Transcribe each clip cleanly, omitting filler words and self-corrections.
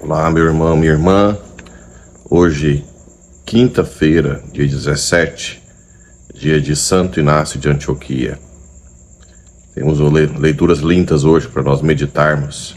Olá, meu irmão, minha irmã. Hoje, quinta-feira, dia 17, dia de Santo Inácio de Antioquia. Temos leituras lindas hoje para nós meditarmos.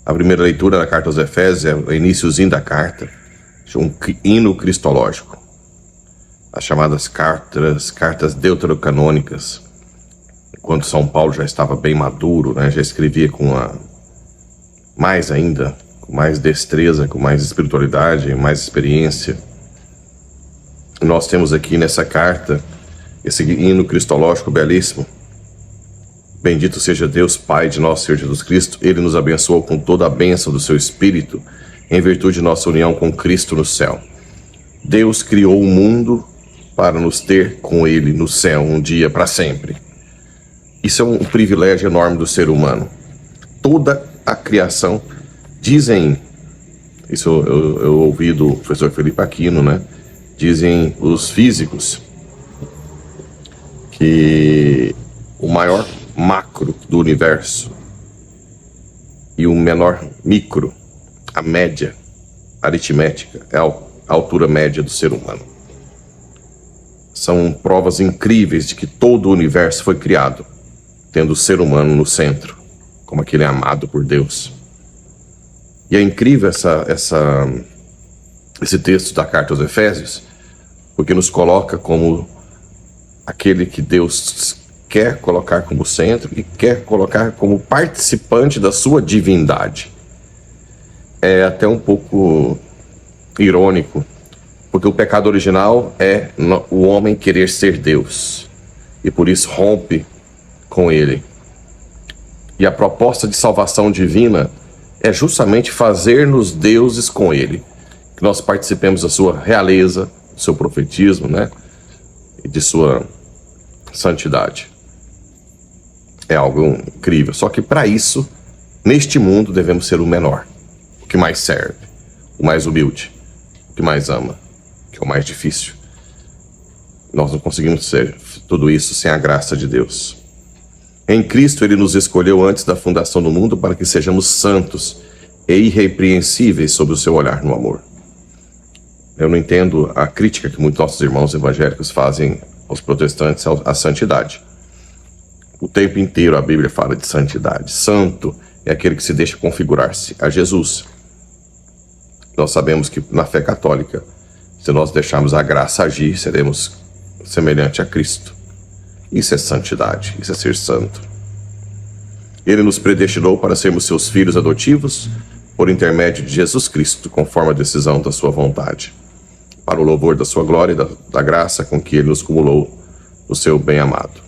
A primeira leitura da carta aos Efésios é o iniciozinho da carta, um hino cristológico. As chamadas cartas deuterocanônicas. Enquanto São Paulo já estava bem maduro, né, já escrevia com mais ainda, com mais destreza, com mais espiritualidade, mais experiência. Nós temos aqui nessa carta esse hino cristológico belíssimo. Bendito seja Deus, Pai de nosso Senhor Jesus Cristo. Ele nos abençoou com toda a bênção do seu Espírito, em virtude de nossa união com Cristo no céu. Deus criou o mundo para nos ter com Ele no céu um dia para sempre. Isso é um privilégio enorme do ser humano. Toda a criação, dizem, isso eu ouvi do professor Felipe Aquino, né? Dizem os físicos que o maior macro do universo e o menor micro, a média aritmética, é a altura média do ser humano. São provas incríveis de que todo o universo foi criado tendo o ser humano no centro, como aquele amado por Deus. E é incrível esse texto da carta aos Efésios, porque nos coloca como aquele que Deus quer colocar como centro e quer colocar como participante da sua divindade. É até um pouco irônico, porque o pecado original é o homem querer ser Deus, e por isso rompe com ele. E a proposta de salvação divina é justamente fazer-nos deuses com ele, que nós participemos da sua realeza, do seu profetismo, né? E de sua santidade. É algo incrível. Só que para isso, neste mundo, devemos ser o menor, o que mais serve, o mais humilde, o que mais ama, que é o mais difícil. Nós não conseguimos ser tudo isso sem a graça de Deus. Em Cristo, Ele nos escolheu antes da fundação do mundo para que sejamos santos e irrepreensíveis sob o seu olhar no amor. Eu não entendo a crítica que muitos nossos irmãos evangélicos fazem aos protestantes à santidade. O tempo inteiro a Bíblia fala de santidade. Santo é aquele que se deixa configurar-se a Jesus. Nós sabemos que na fé católica, se nós deixarmos a graça agir, seremos semelhante a Cristo. Isso é santidade, isso é ser santo. Ele nos predestinou para sermos seus filhos adotivos por intermédio de Jesus Cristo, conforme a decisão da sua vontade, para o louvor da sua glória e da graça com que Ele nos cumulou no seu bem-amado.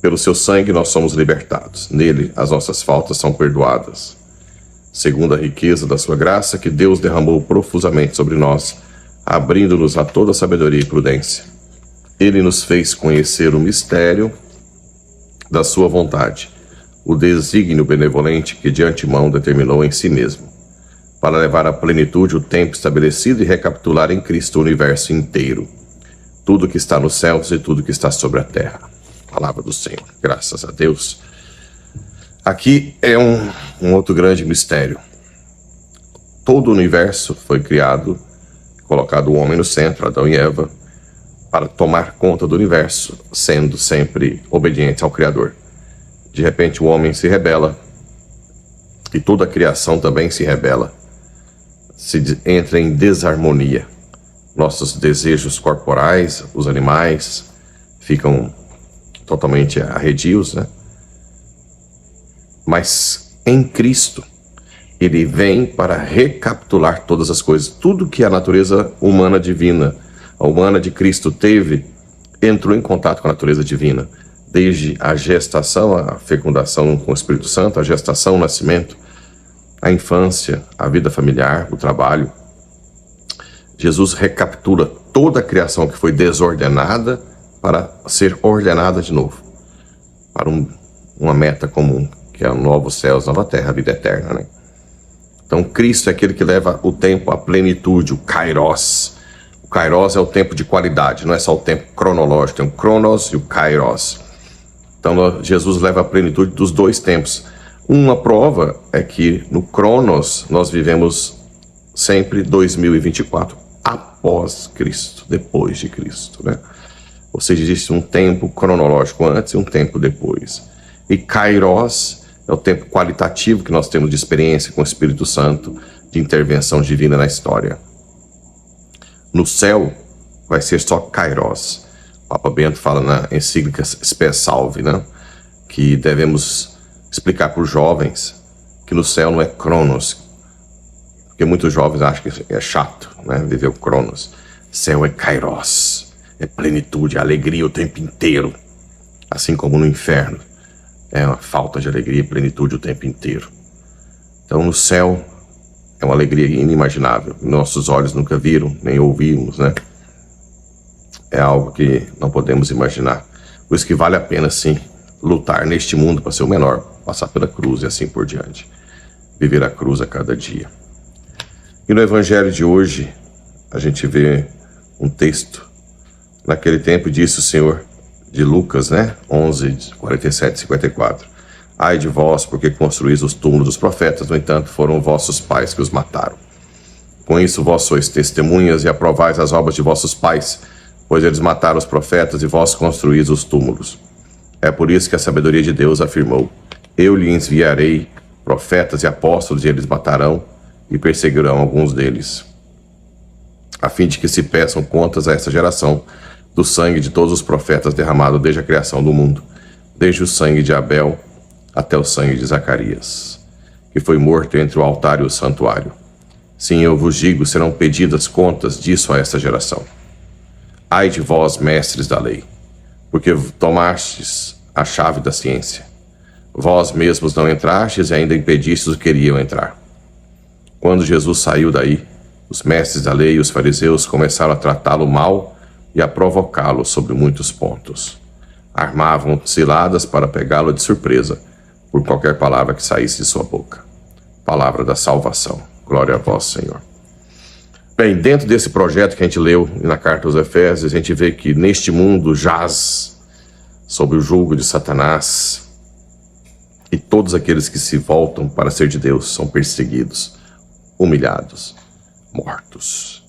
Pelo seu sangue nós somos libertados. Nele as nossas faltas são perdoadas, segundo a riqueza da sua graça que Deus derramou profusamente sobre nós, abrindo-nos a toda sabedoria e prudência. Ele nos fez conhecer o mistério da sua vontade, o desígnio benevolente que de antemão determinou em si mesmo, para levar à plenitude o tempo estabelecido e recapitular em Cristo o universo inteiro, tudo que está nos céus e tudo que está sobre a terra. Palavra do Senhor, graças a Deus. Aqui é um outro grande mistério. Todo o universo foi criado, colocado o homem no centro, Adão e Eva, para tomar conta do universo, sendo sempre obediente ao Criador. De repente o homem se rebela, e toda a criação também se rebela, entra em desarmonia. Nossos desejos corporais, os animais, ficam totalmente arredios, né? Mas em Cristo, Ele vem para recapitular todas as coisas. Tudo que a natureza humana divina, a humana de Cristo teve, entrou em contato com a natureza divina. Desde a gestação, a fecundação com o Espírito Santo, a gestação, o nascimento, a infância, a vida familiar, o trabalho. Jesus recapitula toda a criação que foi desordenada para ser ordenada de novo, para uma meta comum, que é o novo céus, nova terra, a vida eterna, né? Então Cristo é aquele que leva o tempo à plenitude, o kairos. O kairos é o tempo de qualidade, não é só o tempo cronológico, tem o cronos e o kairos. Então Jesus leva a plenitude dos dois tempos. Uma prova é que no Cronos nós vivemos sempre 2024 após Cristo, depois de Cristo, né? Ou seja, existe um tempo cronológico antes e um tempo depois. E Kairos é o tempo qualitativo que nós temos de experiência com o Espírito Santo, de intervenção divina na história. No céu vai ser só Kairos. O Papa Bento fala na encíclica Spe Salve, né? Que devemos explicar para os jovens que no céu não é Cronos, porque muitos jovens acham que é chato, né? Viver o Cronos. Céu é Kairos, é plenitude, alegria o tempo inteiro, assim como no inferno é uma falta de alegria e plenitude o tempo inteiro. Então no céu é uma alegria inimaginável, nossos olhos nunca viram, nem ouvimos, né? É algo que não podemos imaginar. Por isso que vale a pena, sim, lutar neste mundo para ser o menor, passar pela cruz e assim por diante. Viver a cruz a cada dia. E no Evangelho de hoje, a gente vê um texto. Naquele tempo disse o Senhor, de Lucas, né? 11, 47 e 54. Ai de vós, porque construís os túmulos dos profetas, no entanto, foram vossos pais que os mataram. Com isso vós sois testemunhas e aprovais as obras de vossos pais, pois eles mataram os profetas e vós construís os túmulos. É por isso que a sabedoria de Deus afirmou: eu lhe enviarei profetas e apóstolos, e eles matarão e perseguirão alguns deles, a fim de que se peçam contas a essa geração do sangue de todos os profetas derramado desde a criação do mundo, desde o sangue de Abel até o sangue de Zacarias, que foi morto entre o altar e o santuário. Sim, eu vos digo, serão pedidas contas disso a esta geração. Ai de vós, mestres da lei, porque tomastes a chave da ciência. Vós mesmos não entrastes e ainda impedistes os que queriam entrar. Quando Jesus saiu daí, os mestres da lei e os fariseus começaram a tratá-lo mal e a provocá-lo sobre muitos pontos. Armavam ciladas para pegá-lo de surpresa por qualquer palavra que saísse de sua boca. Palavra da salvação. Glória a vós, Senhor. Bem, dentro desse projeto que a gente leu na carta aos Efésios, a gente vê que neste mundo jaz sob o jugo de Satanás, e todos aqueles que se voltam para ser de Deus são perseguidos, humilhados, mortos.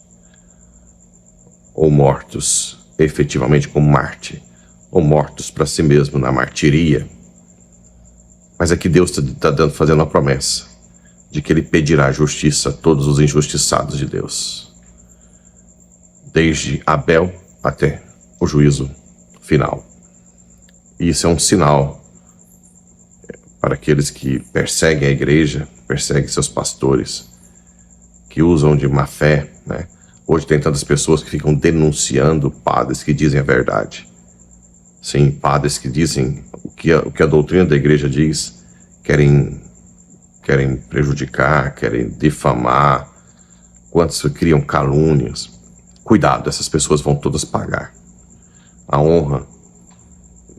Ou mortos efetivamente como Marte, ou mortos para si mesmo na martiria. Mas aqui Deus está fazendo uma promessa de que Ele pedirá justiça a todos os injustiçados de Deus, desde Abel até o juízo final. E isso é um sinal para aqueles que perseguem a igreja, perseguem seus pastores, que usam de má fé, né? Hoje tem tantas pessoas que ficam denunciando padres que dizem a verdade. Sim, padres que dizem o que a doutrina da igreja diz, querem prejudicar, querem difamar, quantos criam calúnias. Cuidado, essas pessoas vão todas pagar. A honra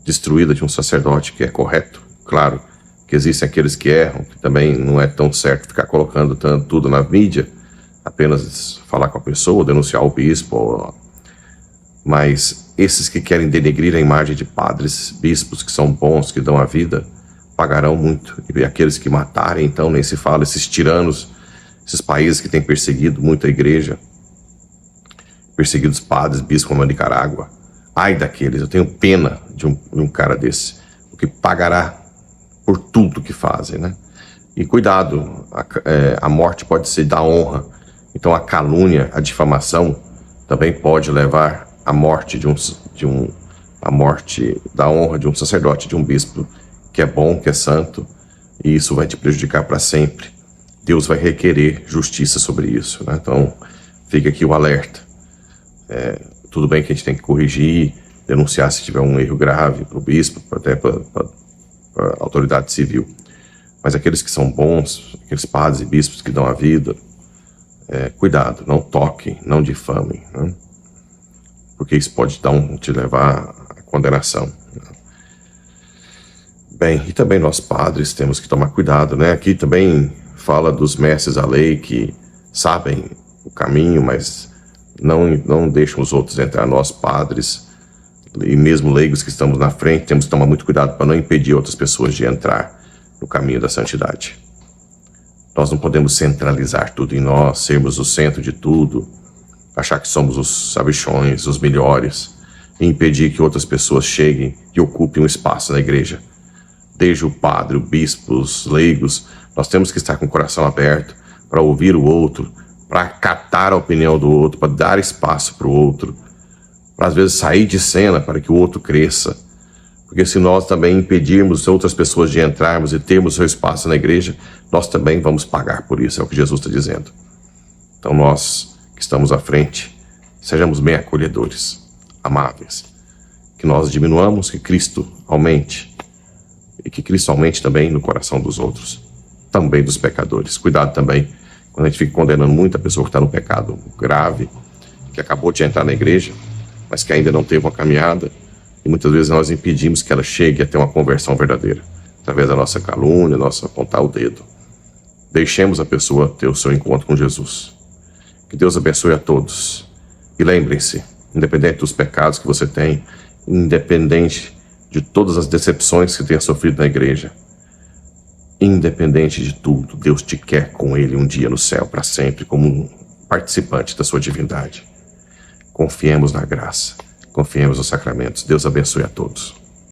destruída de um sacerdote que é correto, claro que existem aqueles que erram, que também não é tão certo ficar colocando tudo na mídia, apenas falar com a pessoa, denunciar o bispo, mas esses que querem denegrir a imagem de padres, bispos que são bons, que dão a vida, pagarão muito. E aqueles que matarem, então, nem se fala, esses tiranos, esses países que têm perseguido muito a igreja, perseguidos padres, bispos como a Nicarágua. Ai daqueles, eu tenho pena de um cara desse, o que pagará por tudo que fazem, né? E cuidado, a morte pode ser da honra. Então a calúnia, a difamação, também pode levar à morte a morte da honra de um sacerdote, de um bispo que é bom, que é santo, e isso vai te prejudicar para sempre. Deus vai requerer justiça sobre isso, né? Então fica aqui o alerta. Tudo bem que a gente tem que corrigir, denunciar se tiver um erro grave para o bispo, até para a autoridade civil. Mas aqueles que são bons, aqueles padres e bispos que dão a vida, cuidado, não toquem, não difamem, né? Porque isso pode te levar à condenação, né? Bem, e também nós padres temos que tomar cuidado, né? Aqui também fala dos mestres da lei que sabem o caminho, mas não deixam os outros entrar. Nós padres e mesmo leigos que estamos na frente temos que tomar muito cuidado para não impedir outras pessoas de entrar. no caminho da santidade. Nós não podemos centralizar tudo em nós, sermos o centro de tudo, achar que somos os sabichões, os melhores, e impedir que outras pessoas cheguem e ocupem um espaço na igreja. Desde o padre, o bispo, os leigos, nós temos que estar com o coração aberto para ouvir o outro, para acatar a opinião do outro, para dar espaço para o outro, para às vezes sair de cena para que o outro cresça. Porque se nós também impedirmos outras pessoas de entrarmos e termos seu espaço na igreja, nós também vamos pagar por isso, é o que Jesus está dizendo. Então nós que estamos à frente, sejamos bem acolhedores, amáveis, que nós diminuamos, que Cristo aumente, e que Cristo aumente também no coração dos outros, também dos pecadores. Cuidado também quando a gente fica condenando muita pessoa que está no pecado grave, que acabou de entrar na igreja, mas que ainda não teve uma caminhada, e muitas vezes nós impedimos que ela chegue a ter uma conversão verdadeira, através da nossa calúnia, nossa apontar o dedo. Deixemos a pessoa ter o seu encontro com Jesus. Que Deus abençoe a todos. E lembrem-se, independente dos pecados que você tem, independente de todas as decepções que tenha sofrido na igreja, independente de tudo, Deus te quer com Ele um dia no céu, para sempre, como um participante da sua divindade. Confiemos na graça, confiemos nos sacramentos. Deus abençoe a todos.